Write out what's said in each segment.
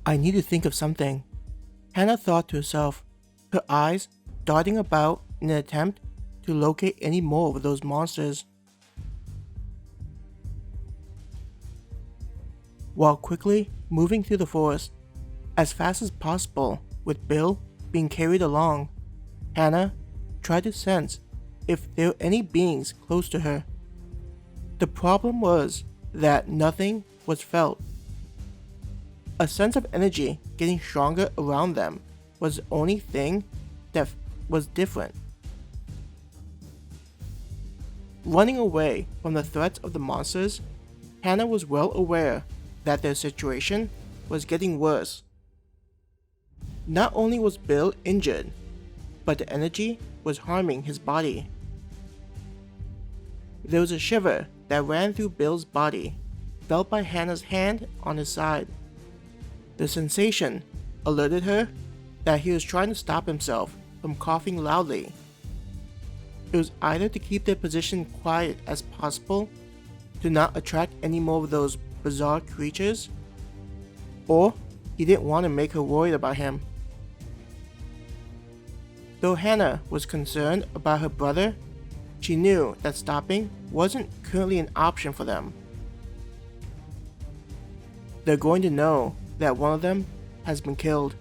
I need to think of something, Hannah thought to herself, her eyes darting about in an attempt to locate any more of those monsters. While quickly moving through the forest as fast as possible with Bill being carried along, Hannah tried to sense if there were any beings close to her. The problem was that nothing was felt. A sense of energy getting stronger around them was the only thing that was different. Running away from the threats of the monsters, Hannah was well aware that their situation was getting worse. Not only was Bill injured, but the energy was harming his body. There was a shiver that ran through Bill's body, felt by Hannah's hand on his side. The sensation alerted her that he was trying to stop himself from coughing loudly. It was either to keep their position quiet as possible, to not attract any more of those bizarre creatures, or he didn't want to make her worried about him. Though Hannah was concerned about her brother, she knew that stopping wasn't currently an option for them. They're going to know that one of them has been killed.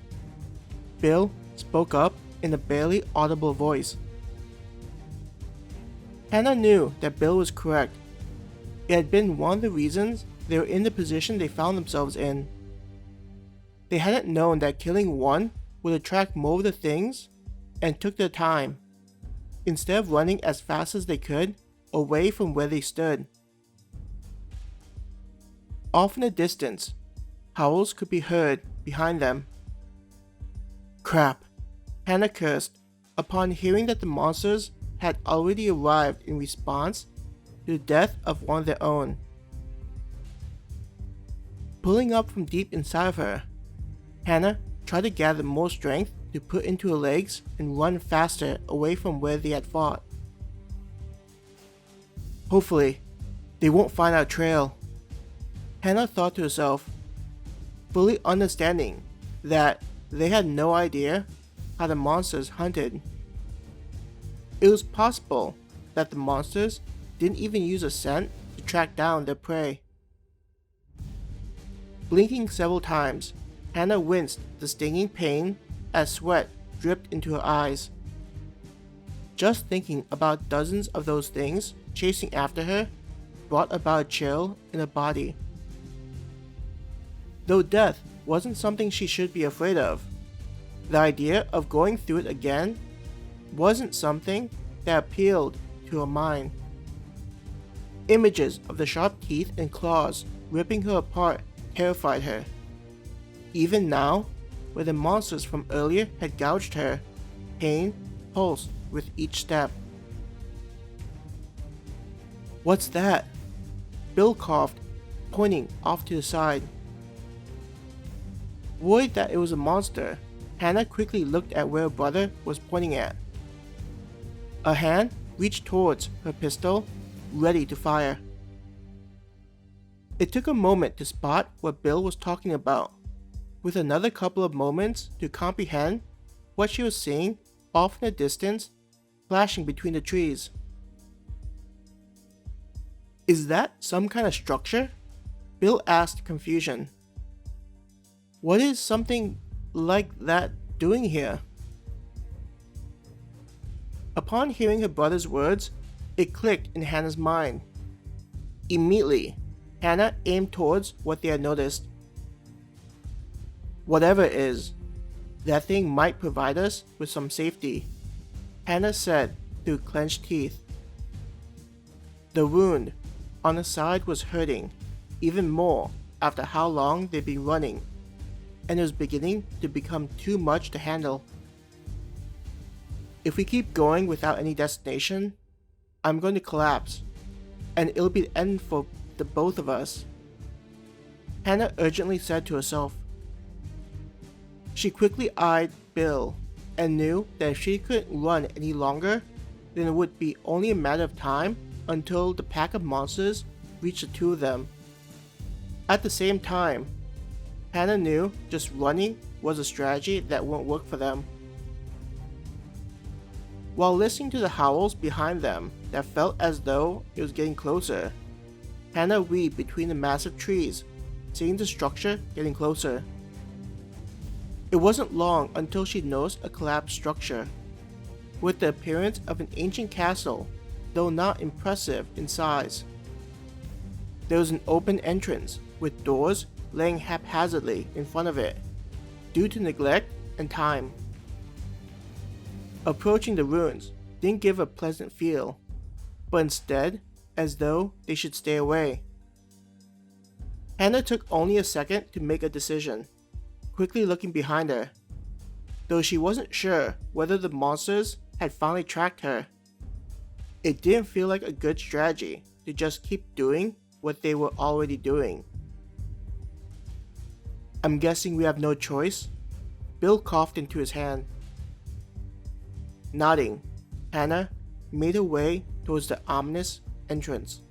Bill spoke up in a barely audible voice. Hannah knew that Bill was correct. It had been one of the reasons they were in the position they found themselves in. They hadn't known that killing one would attract more of the things, and took their time, instead of running as fast as they could away from where they stood. Off in the distance, howls could be heard behind them. Crap, Hannah cursed upon hearing that the monsters had already arrived in response to the death of one of their own. Pulling up from deep inside of her, Hannah tried to gather more strength to put into her legs and run faster away from where they had fought. Hopefully, they won't find our trail, Hannah thought to herself, fully understanding that they had no idea how the monsters hunted. It was possible that the monsters didn't even use a scent to track down their prey. Blinking several times, Hannah winced the stinging pain as sweat dripped into her eyes. Just thinking about dozens of those things chasing after her brought about a chill in her body. Though death wasn't something she should be afraid of, the idea of going through it again wasn't something that appealed to her mind. Images of the sharp teeth and claws ripping her apart terrified her. Even now, where the monsters from earlier had gouged her, pain pulsed with each step. What's that? Bill coughed, pointing off to the side. Worried that it was a monster, Hannah quickly looked at where her brother was pointing at. A hand reached towards her pistol, ready to fire. It took a moment to spot what Bill was talking about, with another couple of moments to comprehend what she was seeing off in the distance, flashing between the trees. Is that some kind of structure? Bill asked in confusion. What is something like that doing here? Upon hearing her brother's words, it clicked in Hannah's mind. Immediately, Hannah aimed towards what they had noticed. Whatever it is, that thing might provide us with some safety, Hannah said through clenched teeth. The wound on the side was hurting even more after how long they'd been running, and it was beginning to become too much to handle. If we keep going without any destination, I'm going to collapse, and it'll be the end for the both of us, Hannah urgently said to herself. She quickly eyed Bill and knew that if she couldn't run any longer, then it would be only a matter of time until the pack of monsters reached the two of them. At the same time, Hannah knew just running was a strategy that won't work for them. While listening to the howls behind them that felt as though it was getting closer, Hannah weaved between the massive trees, seeing the structure getting closer. It wasn't long until she noticed a collapsed structure, with the appearance of an ancient castle, though not impressive in size. There was an open entrance, with doors laying haphazardly in front of it, due to neglect and time. Approaching the ruins didn't give a pleasant feel, but instead as though they should stay away. Hannah took only a second to make a decision, quickly looking behind her, though she wasn't sure whether the monsters had finally tracked her. It didn't feel like a good strategy to just keep doing what they were already doing. "I'm guessing we have no choice?" Bill coughed into his hand. Nodding, Hannah made her way towards the ominous entrance.